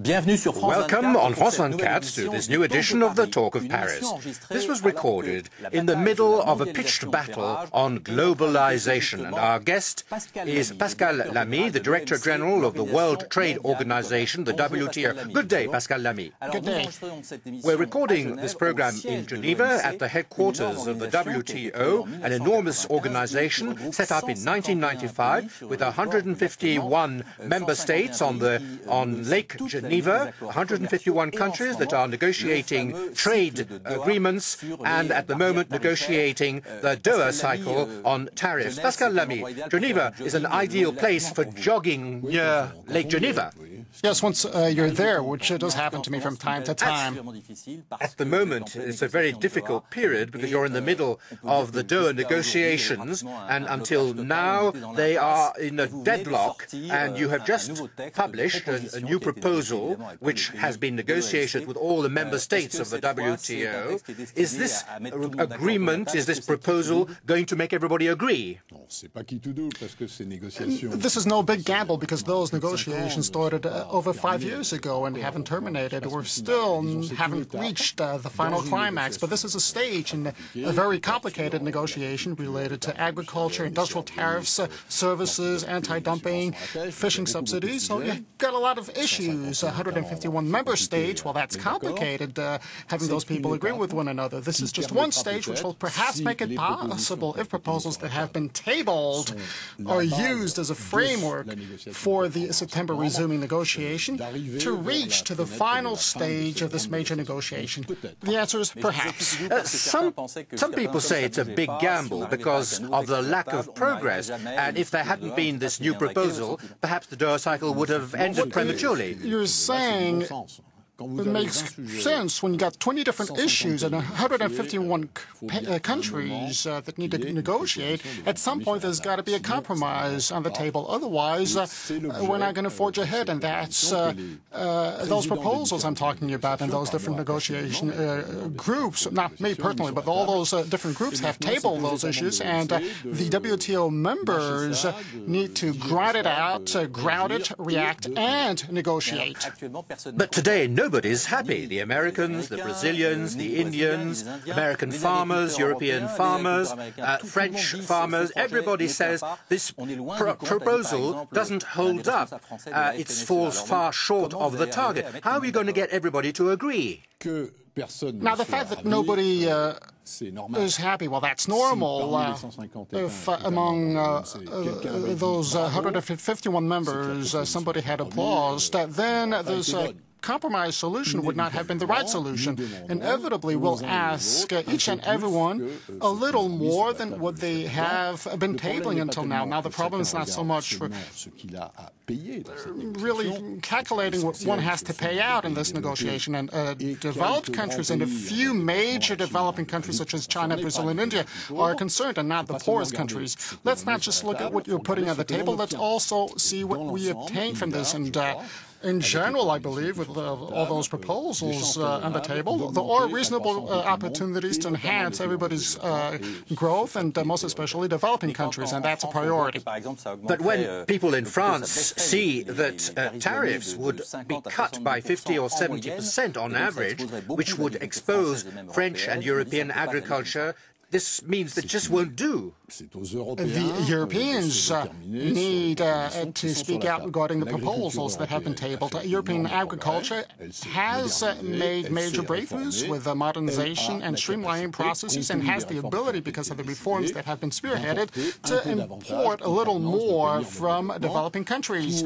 Welcome on France24 to this new edition of the Talk of Paris. This was recorded in the middle of a pitched battle on globalization, and our guest is Pascal Lamy, the Director General of the World Trade Organization, the WTO. Good day, Pascal Lamy. Good day. We're recording this program in Geneva at the headquarters of the WTO, an enormous organization set up in 1995 with 151 member states on Lake Geneva, 151 countries that are negotiating trade agreements and at the moment negotiating the Doha cycle on tariffs. Pascal Lamy, Geneva is an ideal place for jogging near Lake Geneva. Yes, once you're there, which does happen to me from time to time. At the moment, it's a very difficult period because you're in the middle of the Doha negotiations, and until now they are in a deadlock, and you have just published a new proposal which has been negotiated with all the member states of the WTO. Is this agreement, is this proposal going to make everybody agree? This is no big gamble because those negotiations started over 5 years ago and haven't terminated. We're still haven't reached the final climax, but this is a stage in a very complicated negotiation related to agriculture, industrial tariffs, services, anti-dumping, fishing subsidies. So you've got a lot of issues. 151 member states, well, that's complicated, having those people agree with one another. This is just one stage which will perhaps make it possible if proposals that have been tabled are used as a framework for the September resuming negotiation to reach to the final stage of this major negotiation. The answer is perhaps. Some people say it's a big gamble because of the lack of progress, and if there hadn't been this new proposal, perhaps the Doha cycle would have ended prematurely. You're saying it makes sense when you got 20 different issues and 151 countries that need to negotiate. At some point, there's got to be a compromise on the table. Otherwise, we're not going to forge ahead. And that's those proposals I'm talking about and those different negotiation groups, not me personally, but all those different groups have tabled those issues. And the WTO members need to grind it out, ground it, react, and negotiate. But today, nobody's happy. The Americans, the Brazilians, the Indians, American farmers, European farmers, French farmers, everybody says this proposal doesn't hold up. It falls far short of the target. How are we going to get everybody to agree? Now, the fact that nobody is happy, well, that's normal. If among those 151 members somebody had applause, then there's compromise solution would not have been the right solution. Inevitably, we'll ask each and everyone a little more than what they have been tabling until now. Now, the problem is not so much for really calculating what one has to pay out in this negotiation. And developed countries and a few major developing countries such as China, Brazil, and India are concerned, and not the poorest countries. Let's not just look at what you're putting on the table. Let's also see what we obtain from this. And in general, I believe, with all those proposals on the table, there are reasonable opportunities to enhance everybody's growth, and most especially developing countries, and that's a priority. But when people in France see that tariffs would be cut by 50 or 70% on average, which would expose French and European agriculture, this means that just won't do. The Europeans need to speak out regarding the proposals that have been tabled. European agriculture has made major breakthroughs with modernization and streamlining processes and has the ability, because of the reforms that have been spearheaded, to import a little more from developing countries.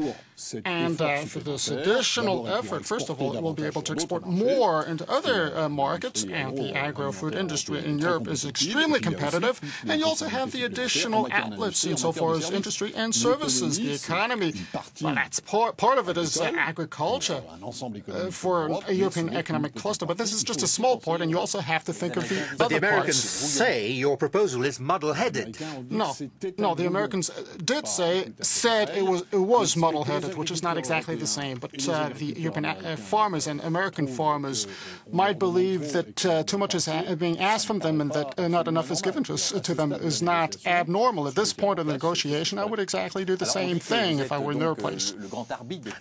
And for this additional effort, first of all, it will be able to export more into other markets, and the agro-food industry in Europe is extremely competitive. And you also have the additional outlets insofar as industry and services, the economy. Well, that's part of it is agriculture for a European economic cluster. But this is just a small part, and you also have to think of the other parts. But the Americans say your proposal is muddle-headed. No, the Americans said it was muddle-headed. intended, which is not exactly the same. But the European farmers and American farmers might believe that too much is being asked from them and that not enough is given to them is not abnormal. At this point of the negotiation, I would exactly do the same thing if I were in their place.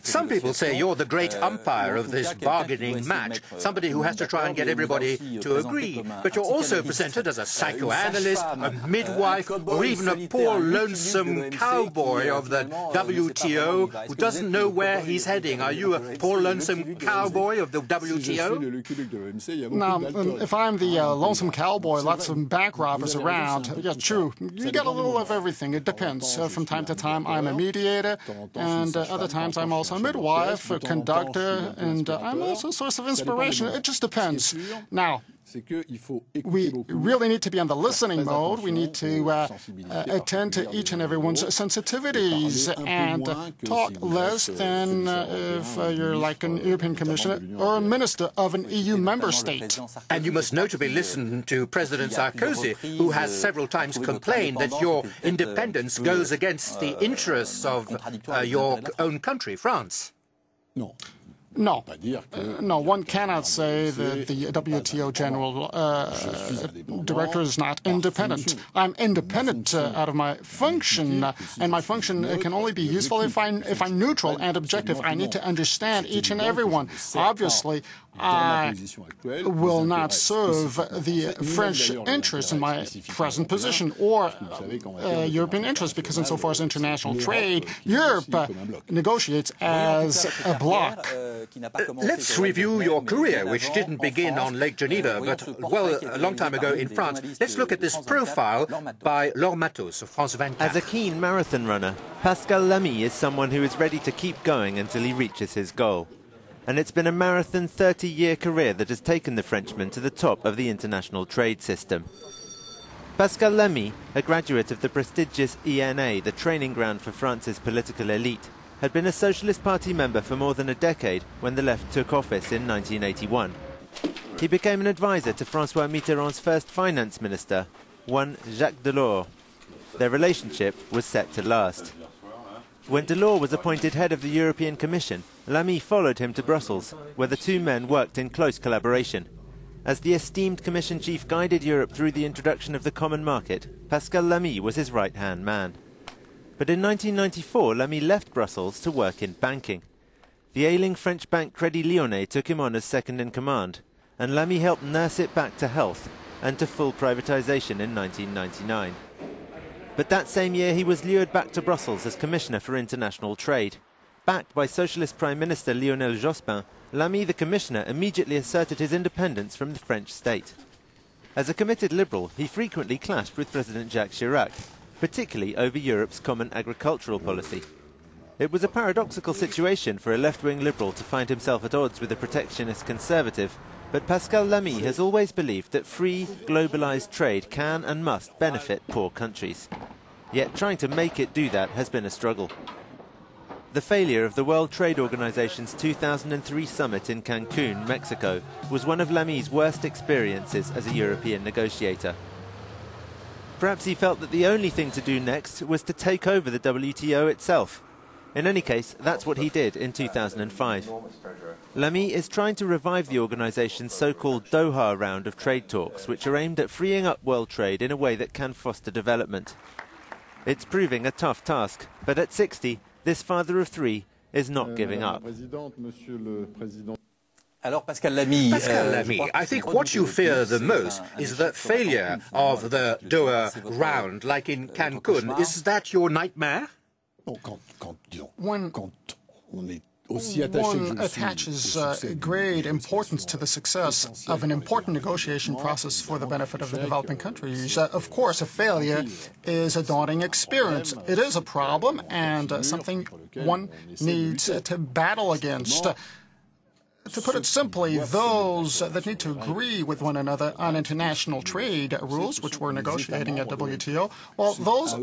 Some people say you're the great umpire of this bargaining match, somebody who has to try and get everybody to agree. But you're also presented as a psychoanalyst, a midwife, or even a poor lonesome cowboy of the WTO who doesn't know where he's heading. Are you a poor lonesome cowboy of the WTO? Now, if I'm the lonesome cowboy, lots of bank robbers around, yeah, true. You get a little of everything. It depends. From time to time, I'm a mediator, and other times I'm also a midwife, a conductor, and I'm also a source of inspiration. It just depends. Now, we really need to be on the listening mode. We need to attend to each and everyone's sensitivities and talk less than if you're like an European Commissioner or a minister of an EU member state. And you must notably listen to President Sarkozy, who has several times complained that your independence goes against the interests of your own country, France. No, one cannot say that the WTO General Director is not independent. I'm independent out of my function, and my function can only be useful if I'm neutral and objective. I need to understand each and everyone. Obviously, I will not serve the French interests in my present position or European interests, because insofar as international trade, Europe negotiates as a bloc. Let's review your career, which didn't begin on Lake Geneva, but, well, a long time ago in France. Let's look at this profile by Laure Matos of France24. As a keen marathon runner, Pascal Lamy is someone who is ready to keep going until he reaches his goal. And it's been a marathon 30-year career that has taken the Frenchman to the top of the international trade system. Pascal Lamy, a graduate of the prestigious ENA, the training ground for France's political elite, had been a Socialist Party member for more than a decade when the left took office in 1981. He became an advisor to François Mitterrand's first finance minister, one Jacques Delors. Their relationship was set to last. When Delors was appointed head of the European Commission, Lamy followed him to Brussels, where the two men worked in close collaboration. As the esteemed Commission chief guided Europe through the introduction of the common market, Pascal Lamy was his right-hand man. But in 1994, Lamy left Brussels to work in banking. The ailing French bank Crédit Lyonnais took him on as second-in-command, and Lamy helped nurse it back to health and to full privatization in 1999. But that same year he was lured back to Brussels as Commissioner for International Trade. Backed by Socialist Prime Minister Lionel Jospin, Lamy, the Commissioner, immediately asserted his independence from the French state. As a committed liberal, he frequently clashed with President Jacques Chirac, particularly over Europe's common agricultural policy. It was a paradoxical situation for a left-wing liberal to find himself at odds with a protectionist conservative, but Pascal Lamy has always believed that free, globalized trade can and must benefit poor countries. Yet trying to make it do that has been a struggle. The failure of the World Trade Organization's 2003 summit in Cancun, Mexico, was one of Lamy's worst experiences as a European negotiator. Perhaps he felt that the only thing to do next was to take over the WTO itself. In any case, that's what he did in 2005. Lamy is trying to revive the organization's so-called Doha round of trade talks, which are aimed at freeing up world trade in a way that can foster development. It's proving a tough task, but at 60, this father of three is not giving up. Pascal Lamy, I think what you fear the most is the failure of the Doha round, like in Cancun. Is that your nightmare? One attaches great importance to the success of an important negotiation process for the benefit of the developing countries. Of course, a failure is a daunting experience. It is a problem and something one needs to battle against. To put it simply, those that need to agree with one another on international trade rules, which we're negotiating at WTO, well, those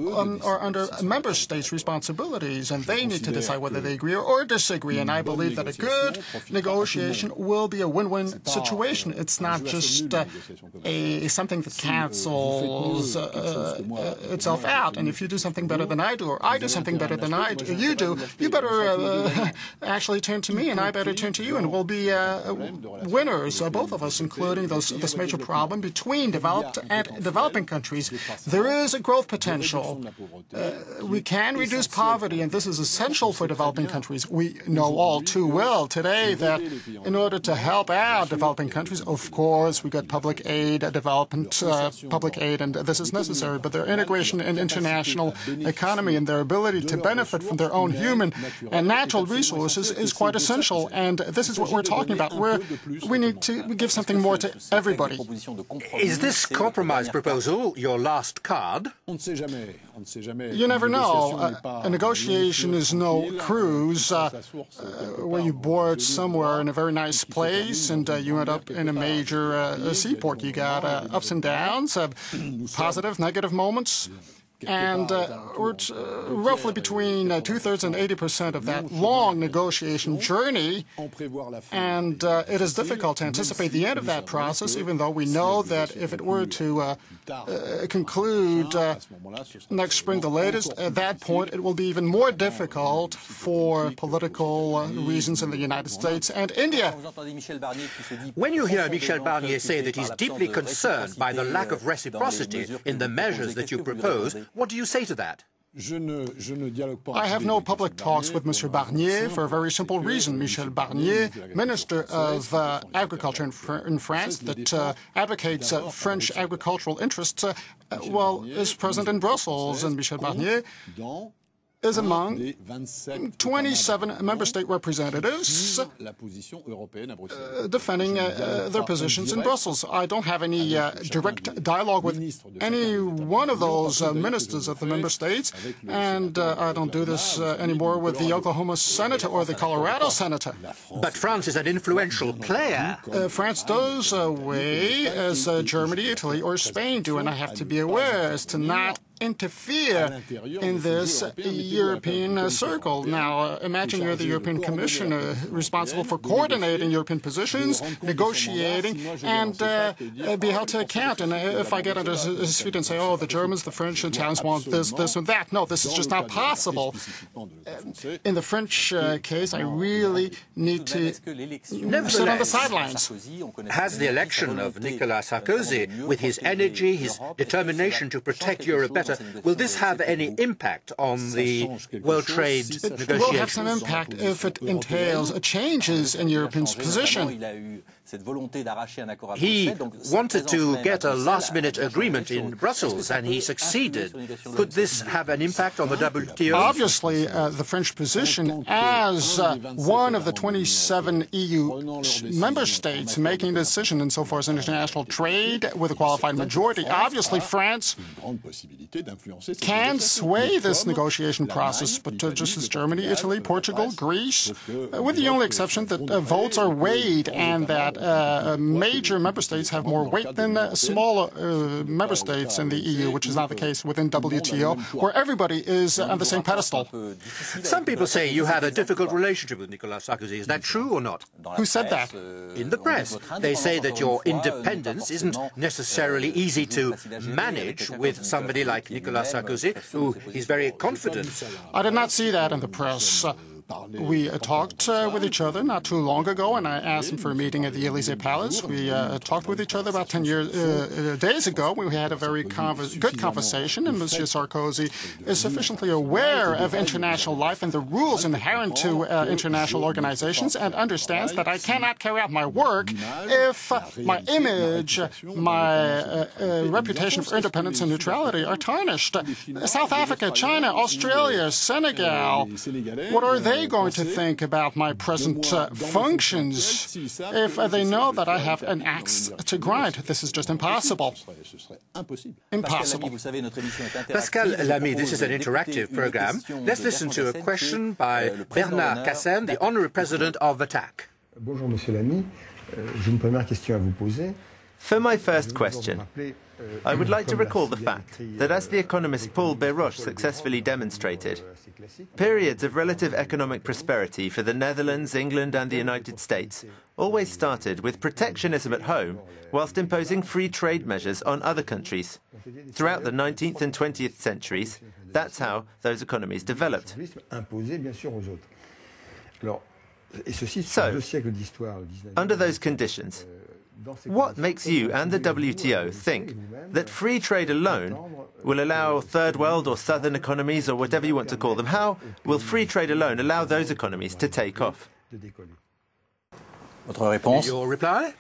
are under member states' responsibilities, and they need to decide whether they agree or disagree. And I believe that a good negotiation will be a win-win situation. It's not just something that cancels itself out. And if you do something better than I do, or I do something better than you do, you better actually turn to me, and I better turn to you, and we'll be winners, both of us, including this major problem between developed and developing countries. There is a growth potential. We can reduce poverty, and this is essential for developing countries. We know all too well today that in order to help out developing countries, of course, we got public aid, development public aid, and this is necessary, but their integration in international economy and their ability to benefit from their own human and natural resources is quite essential, and this is what we're talking about. We need to give something more to everybody. Is this compromise proposal your last card? You never know. A negotiation is no cruise where you board somewhere in a very nice place and you end up in a major seaport. You got ups and downs, positive, negative moments. And we're roughly between 2/3 and 80% of that long negotiation journey, and it is difficult to anticipate the end of that process, even though we know that if it were to conclude next spring, the latest, at that point it will be even more difficult for political reasons in the United States and India. When you hear Michel Barnier say that he's deeply concerned by the lack of reciprocity in the measures that you propose, what do you say to that? I have no public talks with Mr. Barnier for a very simple reason. Michel Barnier, Minister of Agriculture in France, that advocates French agricultural interests, is present in Brussels, and Michel Barnier is among 27 member state representatives defending their positions in Brussels. I don't have any direct dialogue with any one of those ministers of the member states, and I don't do this anymore with the Oklahoma senator or the Colorado senator. But France is an influential player. France does weigh as Germany, Italy, or Spain do, and I have to be aware as to not interfere in this European circle. Now, imagine you're the European Commissioner responsible for coordinating European positions, negotiating, and be held to account. And if I get under his feet and say, oh, the Germans, the French, and Italians want this, this, and that. No, this is just not possible. In the French case, I really need to sit on the sidelines. Has the election of Nicolas Sarkozy, with his energy, his determination to protect Europe better, will this have any impact on the World Trade negotiations? It will have some impact if it entails changes in Europe's position. He wanted to get a last-minute agreement in Brussels, and he succeeded. Could this have an impact on the WTO? Obviously, the French position as one of the 27 EU member states making a decision insofar as international trade with a qualified majority, obviously France can sway this negotiation process, but just as Germany, Italy, Portugal, Greece, with the only exception that votes are weighed and that major member states have more weight than smaller member states in the EU, which is not the case within WTO, where everybody is on the same pedestal. Some people say you had a difficult relationship with Nicolas Sarkozy. Is that true or not? Who said that? In the press. They say that your independence isn't necessarily easy to manage with somebody like Nicolas Sarkozy, who is very confident. I did not see that in the press. We talked with each other not too long ago, and I asked him for a meeting at the Élysée Palace. We talked with each other about 10 days ago. We had a very good conversation, and Monsieur Sarkozy is sufficiently aware of international life and the rules inherent to international organizations, and understands that I cannot carry out my work if my image, my reputation for independence and neutrality are tarnished. South Africa, China, Australia, Senegal, what are they going to think about my present functions if they know that I have an axe to grind? This is just impossible. Impossible. Pascal Lamy, this is an interactive program. Let's listen to a question by Bernard Cassen, the Honorary President of the TAC. Bonjour, Monsieur Lamy. J'ai une première question à vous poser. For my first question, I would like to recall the fact that, as the economist Paul Béroche successfully demonstrated, periods of relative economic prosperity for the Netherlands, England and the United States always started with protectionism at home whilst imposing free trade measures on other countries. Throughout the 19th and 20th centuries, that's how those economies developed. So, under those conditions, what makes you and the WTO think that free trade alone will allow third world or southern economies, or whatever you want to call them, how will free trade alone allow those economies to take off? Your reply?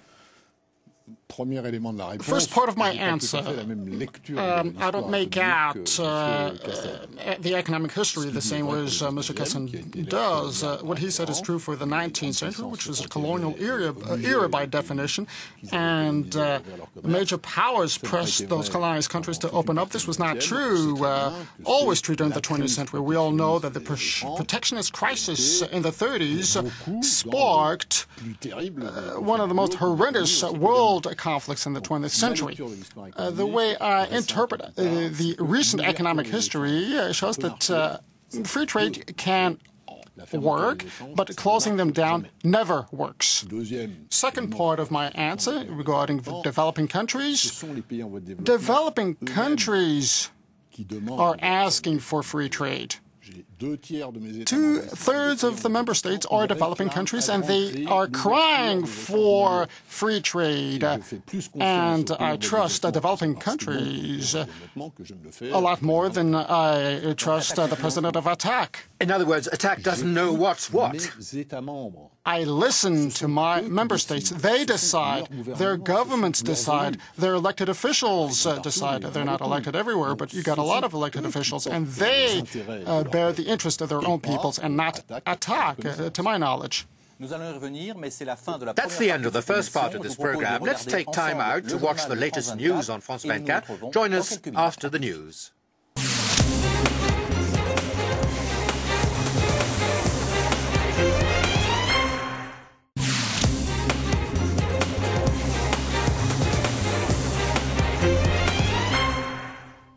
The first part of my answer, I don't make out the economic history the same way as Mr. Kesson does. What he said is true for the 19th century, which was a colonial era by definition, and major powers pressed those colonized countries to open up. This was not true, always true during the 20th century. We all know that the protectionist crisis in the 30s sparked one of the most horrendous world conflicts in the 20th century. The way I interpret the recent economic history shows that free trade can work, but closing them down never works. Second part of my answer regarding the developing countries. Developing countries are asking for free trade. 2/3 of the member states are developing countries, and they are crying for free trade. And I trust developing countries a lot more than I trust the president of ATTAC. In other words, ATTAC doesn't know what's what. I listen to my member states. They decide. Their governments decide. Their elected officials decide. They're not elected everywhere, but you got a lot of elected officials, and they bear the interest of their own peoples and not ATTAC, to my knowledge. That's the end of the first part of this program. Let's take time out to watch the latest news on France24. Join us after the news.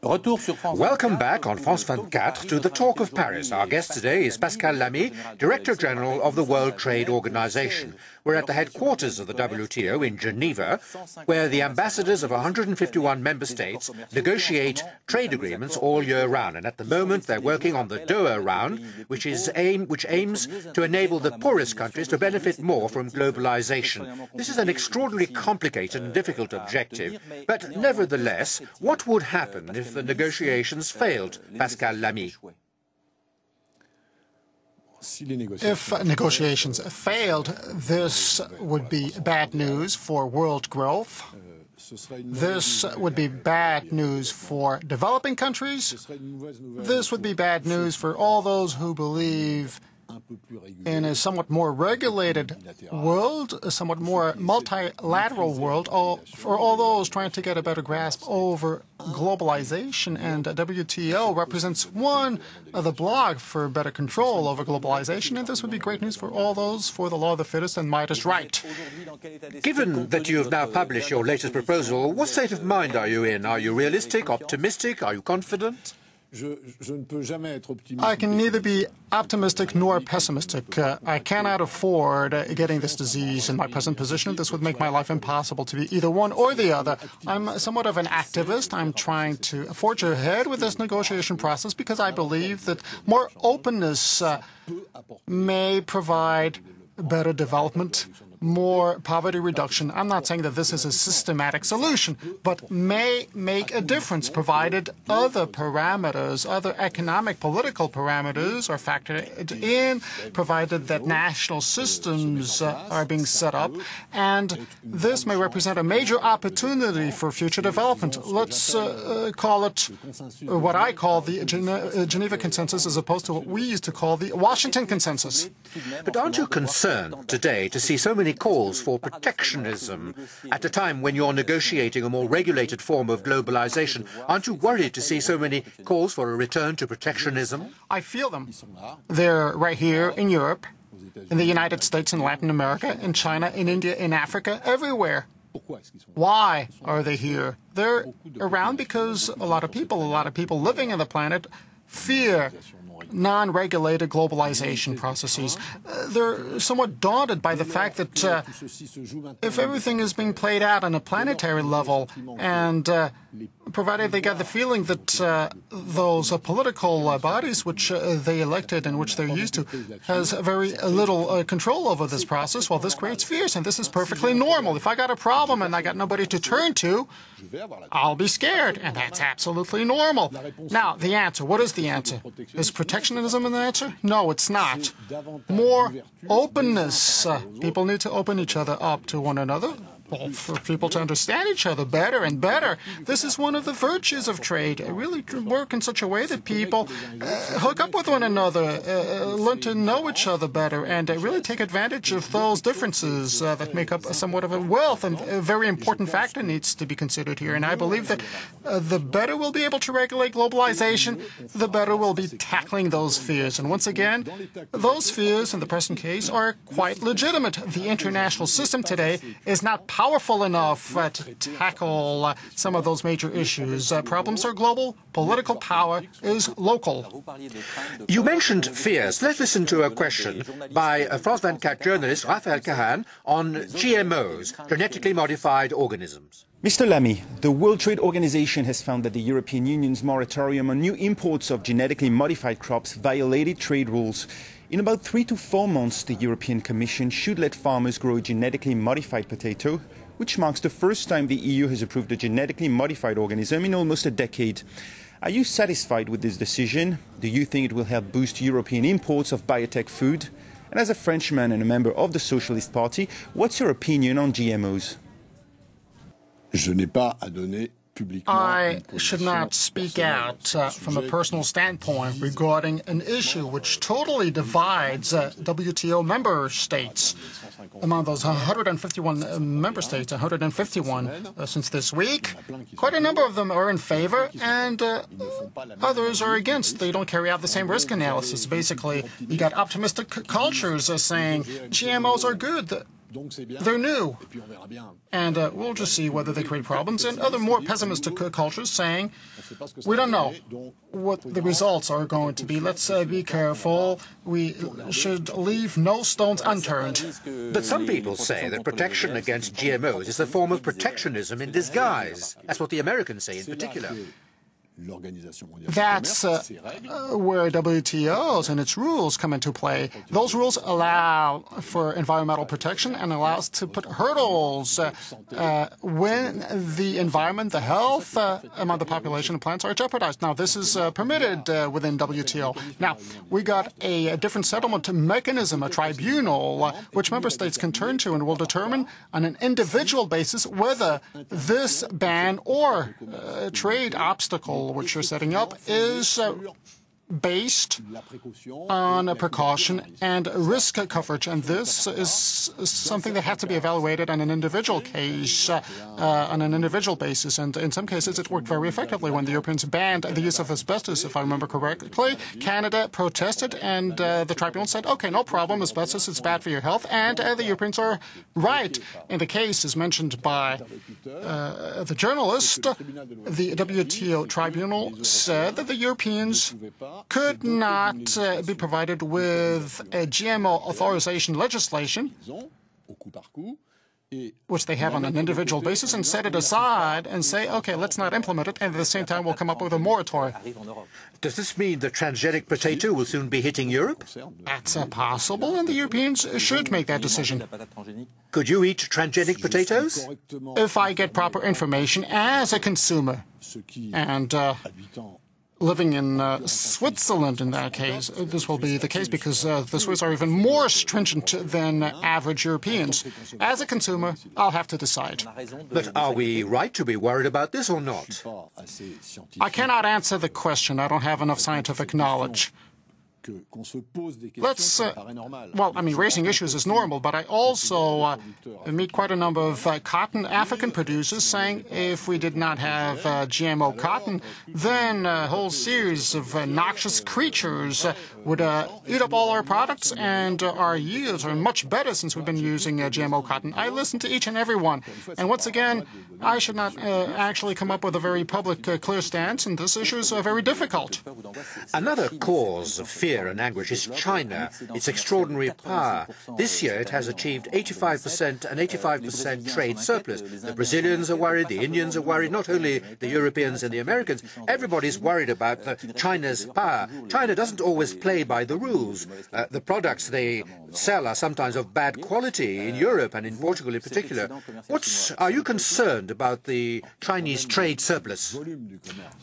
Welcome back on France24 to the Talk of Paris. Our guest today is Pascal Lamy, Director General of the World Trade Organization. We're at the headquarters of the WTO in Geneva, where the ambassadors of 151 member states negotiate trade agreements all year round. And at the moment, they're working on the Doha round, which aims to enable the poorest countries to benefit more from globalization. This is an extraordinarily complicated and difficult objective. But nevertheless, what would happen if the negotiations failed, Pascal Lamy? If negotiations failed, this would be bad news for world growth. This would be bad news for developing countries. This would be bad news for all those who believe in a somewhat more regulated world, a somewhat more multilateral world, for all those trying to get a better grasp over globalization. And WTO represents one of the bloc for better control over globalization, and this would be great news for all those for the law of the fittest and might is right. Given that you have now published your latest proposal, what state of mind are you in? Are you realistic, optimistic? Are you confident? I can neither be optimistic nor pessimistic. I cannot afford getting this disease in my present position. This would make my life impossible to be either one or the other. I'm somewhat of an activist. I'm trying to forge ahead with this negotiation process because I believe that more openness may provide better development, more poverty reduction. I'm not saying that this is a systematic solution, but may make a difference provided other parameters, other economic, political parameters are factored in, provided that national systems are being set up, and this may represent a major opportunity for future development. Let's call it what I call the Geneva Consensus as opposed to what we used to call the Washington Consensus. But aren't you concerned today to see so many calls for protectionism at a time when you're negotiating a more regulated form of globalization? Aren't you worried to see so many calls for a return to protectionism? I feel them. They're right here in Europe. in the United States, in Latin America, in China, in India, in Africa, everywhere. Why are they here? They're around because a lot of people living on the planet fear non-regulated globalization processes. They're somewhat daunted by the fact that if everything is being played out on a planetary level, and provided they get the feeling that those political bodies which they elected and which they're used to has very little control over this process, well, this creates fears, and this is perfectly normal. If I got a problem and I got nobody to turn to, I'll be scared, and that's absolutely normal. Now, the answer. What is the answer? Is protectionism an answer? No, it's not. More openness. People need to open each other up to one another. Well, for people to understand each other better and better. This is one of the virtues of trade. Really work in such a way that people hook up with one another, learn to know each other better, and really take advantage of those differences that make up somewhat of a wealth. And a very important factor needs to be considered here. And I believe that the better we'll be able to regulate globalization, the better we'll be tackling those fears. And once again, those fears in the present case are quite legitimate. The international system today is not powerful enough to tackle some of those major issues. Problems are global. Political power is local. You mentioned fears. Let's listen to a question by France24 journalist Raphael Cahan on GMOs, genetically modified organisms. Mr. Lamy, the World Trade Organization has found that the European Union's moratorium on new imports of genetically modified crops violated trade rules. In about 3 to 4 months, the European Commission should let farmers grow a genetically modified potato, which marks the first time the EU has approved a genetically modified organism in almost a decade. Are you satisfied with this decision? Do you think it will help boost European imports of biotech food? And as a Frenchman and a member of the Socialist Party, what's your opinion on GMOs? I should not speak out from a personal standpoint regarding an issue which totally divides WTO member states. Among those 151 member states, 151 since this week, quite a number of them are in favor and others are against. They don't carry out the same risk analysis. Basically, you got optimistic cultures saying GMOs are good. They're new, and we'll just see whether they create problems, and other more pessimistic cultures saying, we don't know what the results are going to be. Let's be careful. We should leave no stones unturned. But some people say that protection against GMOs is a form of protectionism in disguise. That's what the Americans say in particular. That's where WTOs and its rules come into play. Those rules allow for environmental protection and allow us to put hurdles when the environment, the health among the population and plants are jeopardized. Now, this is permitted within WTO. Now, we got a different settlement mechanism, a tribunal, which member states can turn to and will determine on an individual basis whether this ban or trade obstacle which you're setting up is based on a precaution and risk coverage, and this is something that has to be evaluated on an individual case, on an individual basis. And in some cases, it worked very effectively. When the Europeans banned the use of asbestos, if I remember correctly, Canada protested, and the tribunal said, "Okay, no problem. Asbestos is bad for your health," and the Europeans are right. In the case, as mentioned by the journalist, the WTO tribunal said that the Europeans could not be provided with a GMO authorization legislation, which they have on an individual basis, and set it aside and say, okay, let's not implement it, and at the same time we'll come up with a moratorium. Does this mean the transgenic potato will soon be hitting Europe? That's possible, and the Europeans should make that decision. Could you eat transgenic potatoes? If I get proper information as a consumer, and living in Switzerland in that case, this will be the case because the Swiss are even more stringent than average Europeans. As a consumer, I'll have to decide. But are we right to be worried about this or not? I cannot answer the question. I don't have enough scientific knowledge. raising issues is normal, but I also meet quite a number of cotton African producers saying if we did not have GMO cotton, then a whole series of noxious creatures would eat up all our products, and our yields are much better since we've been using GMO cotton. I listen to each and every one, and once again, I should not actually come up with a very public, clear stance, and this issue is very difficult. Another cause of fear and anguish is China, its extraordinary power. This year it has achieved 85% and 85% trade surplus. The Brazilians are worried, the Indians are worried, not only the Europeans and the Americans. Everybody's worried about China's power. China doesn't always play by the rules. The products they sell are sometimes of bad quality in Europe and in Portugal in particular. Are you concerned about the Chinese trade surplus?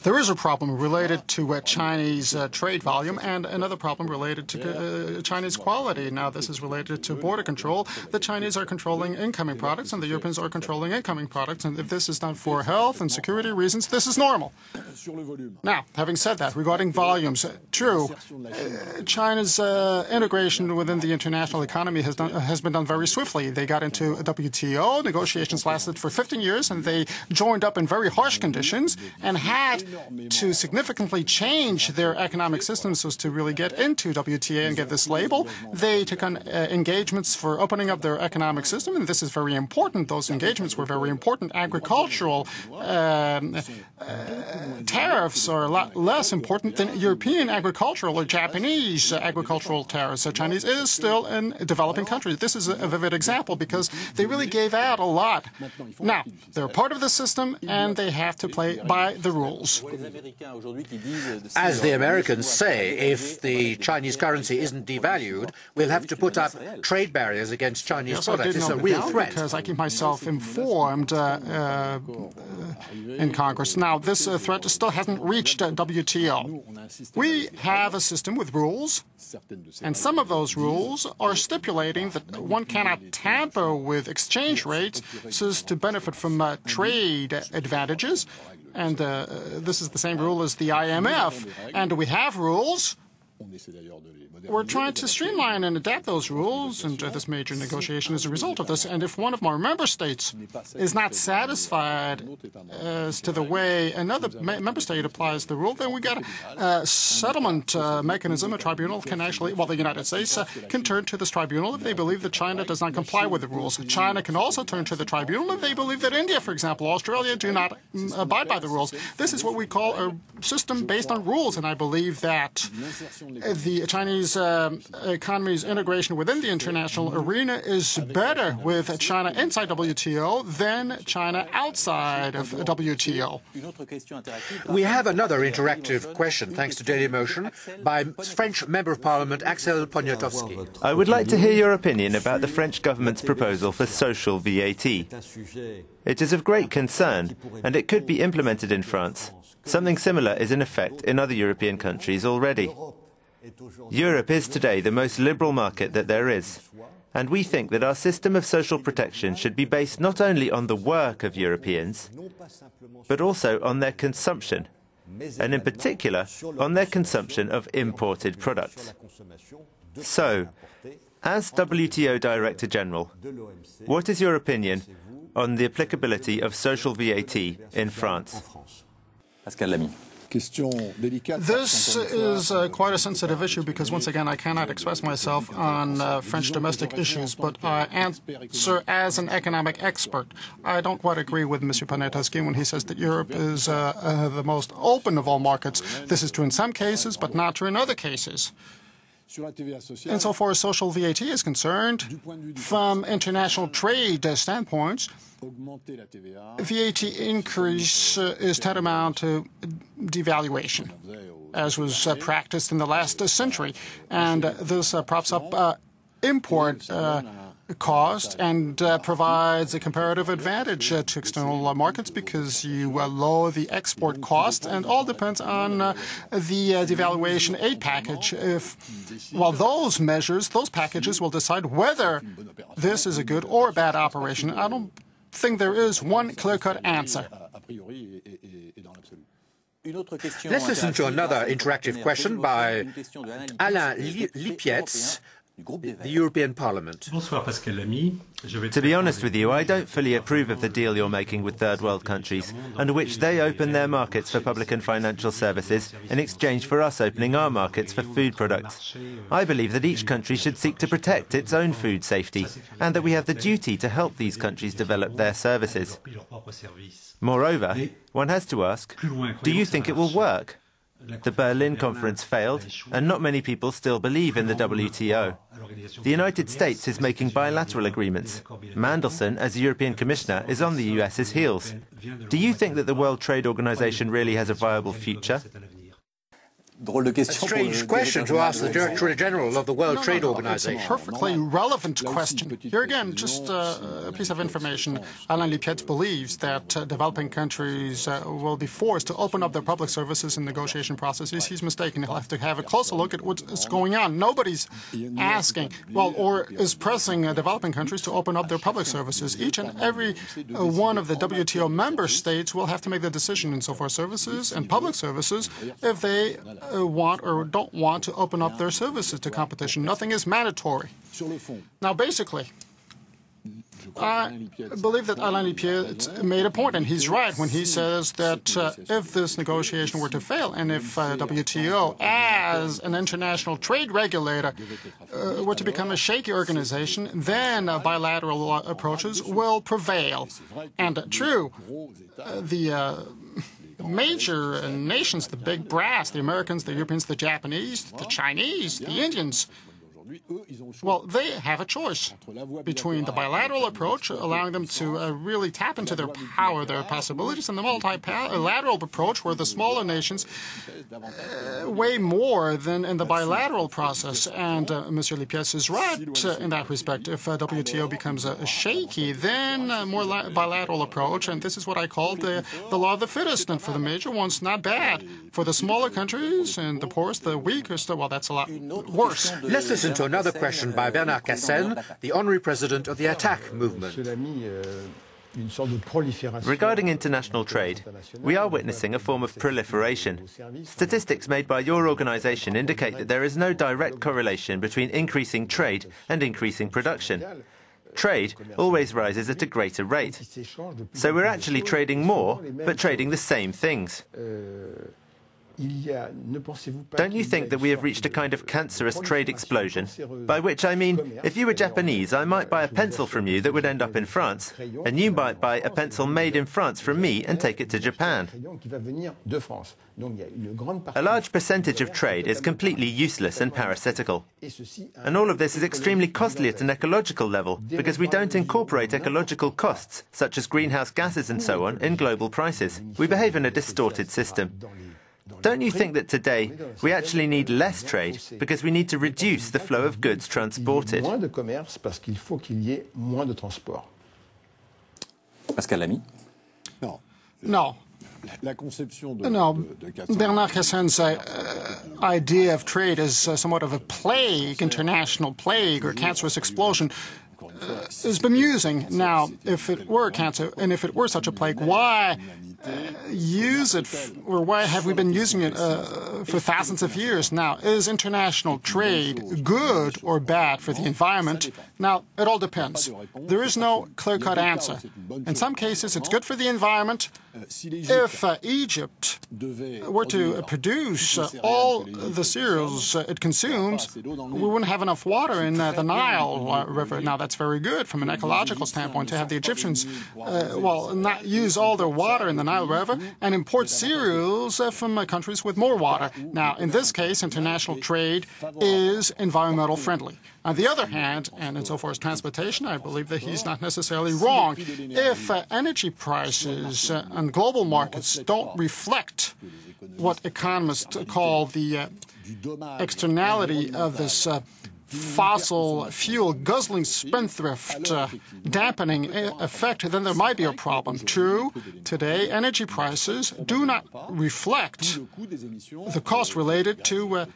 There is a problem related to Chinese trade volume and another problem related to Chinese quality. Now, this is related to border control. The Chinese are controlling incoming products and the Europeans are controlling incoming products. And if this is done for health and security reasons, this is normal. Now, having said that, regarding volumes, true, China's integration within the international economy has been done very swiftly. They got into WTO. Negotiations lasted for 15 years, and they joined up in very harsh conditions and had to significantly change their economic systems so as to really get into WTO and get this label. They took on engagements for opening up their economic system, and this is very important. Those engagements were very important. Agricultural tariffs are a lot less important than European agricultural or Japanese agricultural tariffs. So Chinese is still in developing countries. This is a vivid example because they really gave out a lot. Now, they're part of the system and they have to play by the rules. As the Americans say, if the Chinese currency isn't devalued, we'll have to put up trade barriers against Chinese products. It's a real threat. Because I keep myself informed in Congress. Now, this threat still hasn't reached WTO. We have a system with rules, and some of those rules are stipulating that one cannot tamper with exchange rates so as to benefit from trade advantages. And this is the same rule as the IMF. And we have rules. We're trying to streamline and adapt those rules, and this major negotiation is a result of this. And if one of our member states is not satisfied as to the way another member state applies the rule, then we got a settlement mechanism. A tribunal can actually, well, the United States can turn to this tribunal if they believe that China does not comply with the rules. China can also turn to the tribunal if they believe that India, for example, Australia, do not abide by the rules. This is what we call a system based on rules, and I believe that the Chinese economy's integration within the international arena is better with China inside WTO than China outside of WTO. We have another interactive question, thanks to Daily Motion, by French Member of Parliament Axel Poniatowski. I would like to hear your opinion about the French government's proposal for social VAT. It is of great concern, and it could be implemented in France. Something similar is in effect in other European countries already. Europe is today the most liberal market that there is, and we think that our system of social protection should be based not only on the work of Europeans, but also on their consumption, and in particular on their consumption of imported products. So, as WTO Director General, what is your opinion on the applicability of social VAT in France? Pascal Lamy. This is quite a sensitive issue because, once again, I cannot express myself on French domestic issues, but I answer as an economic expert. I don't quite agree with Mr. Poniatowski when he says that Europe is the most open of all markets. This is true in some cases, but not true in other cases. Insofar as social VAT is concerned, from international trade standpoints, VAT increase is tantamount to devaluation, as was practiced in the last century. And this props up import cost and provides a comparative advantage to external markets because you lower the export cost, and all depends on the devaluation aid package. Those measures, those packages will decide whether this is a good or a bad operation. I don't think there is one clear-cut answer. Let's listen to another interactive question by Alain Lipietz, the European Parliament. Bonsoir, Pascal Lamy. To be honest with you, I don't fully approve of the deal you're making with third world countries, under which they open their markets for public and financial services in exchange for us opening our markets for food products. I believe that each country should seek to protect its own food safety, and that we have the duty to help these countries develop their services. Moreover, one has to ask, do you think it will work? The Berlin conference failed, and not many people still believe in the WTO. The United States is making bilateral agreements. Mandelson, as European Commissioner, is on the US's heels. Do you think that the World Trade Organization really has a viable future? A strange question to ask the Director General of the World Trade Organization. It's a perfectly relevant question. Here again, just a piece of information. Alain Lipietz believes that developing countries will be forced to open up their public services in negotiation processes. He's mistaken. He'll have to have a closer look at what's going on. Nobody's asking, or is pressing developing countries to open up their public services. Each and every one of the WTO member states will have to make the decision in so far services and public services if they want or don't want to open up their services to competition. Nothing is mandatory. Now, basically, I believe that Alain Lipietz made a point, and he's right when he says that if this negotiation were to fail, and if WTO, as an international trade regulator, were to become a shaky organization, then bilateral approaches will prevail. And true, the major nations, the big brass, the Americans, the Europeans, the Japanese, the Chinese, the Indians, well, they have a choice between the bilateral approach, allowing them to really tap into their power, their possibilities, and the multilateral approach, where the smaller nations weigh more than in the bilateral process. And Monsieur Lipietz is right in that respect. If WTO becomes shaky, then a more bilateral approach, and this is what I call the law of the fittest. And for the major ones, not bad. For the smaller countries and the poorest, the weakest, well, that's a lot worse. Let's listen to another question by Bernard Cassen, the honorary president of the Attack movement. Regarding international trade, we are witnessing a form of proliferation. Statistics made by your organization indicate that there is no direct correlation between increasing trade and increasing production. Trade always rises at a greater rate. So we're actually trading more, but trading the same things. Don't you think that we have reached a kind of cancerous trade explosion? By which I mean, if you were Japanese, I might buy a pencil from you that would end up in France, and you might buy a pencil made in France from me and take it to Japan. A large percentage of trade is completely useless and parasitical. And all of this is extremely costly at an ecological level, because we don't incorporate ecological costs, such as greenhouse gases and so on, in global prices. We behave in a distorted system. Don't you think that today we actually need less trade because we need to reduce the flow of goods transported? Pascal Lamy? No. Bernard Cassen's idea of trade is somewhat of a plague, international plague or cancerous explosion. Is bemusing. Now, if it were cancer, and if it were such a plague, why use it, or why have we been using it for thousands of years now? Is international trade good or bad for the environment? Now, it all depends. There is no clear-cut answer. In some cases, it's good for the environment. If Egypt were to produce all the cereals it consumes, we wouldn't have enough water in the Nile River. Now, that's very good from an ecological standpoint to have the Egyptians, not use all their water in the Nile River and import cereals from countries with more water. Now, in this case, international trade is environmental friendly. On the other hand, and insofar as transportation, I believe that he's not necessarily wrong. If energy prices on global markets don't reflect what economists call the externality of this fossil fuel guzzling spendthrift dampening effect, then there might be a problem. True, today energy prices do not reflect the cost related to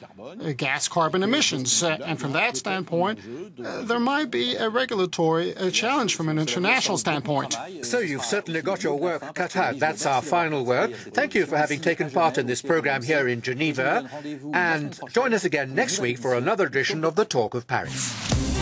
gas carbon emissions. And from that standpoint, there might be a regulatory challenge from an international standpoint. So you've certainly got your work cut out. That's our final word. Thank you for having taken part in this program here in Geneva. And join us again next week for another edition of the Talk of Paris.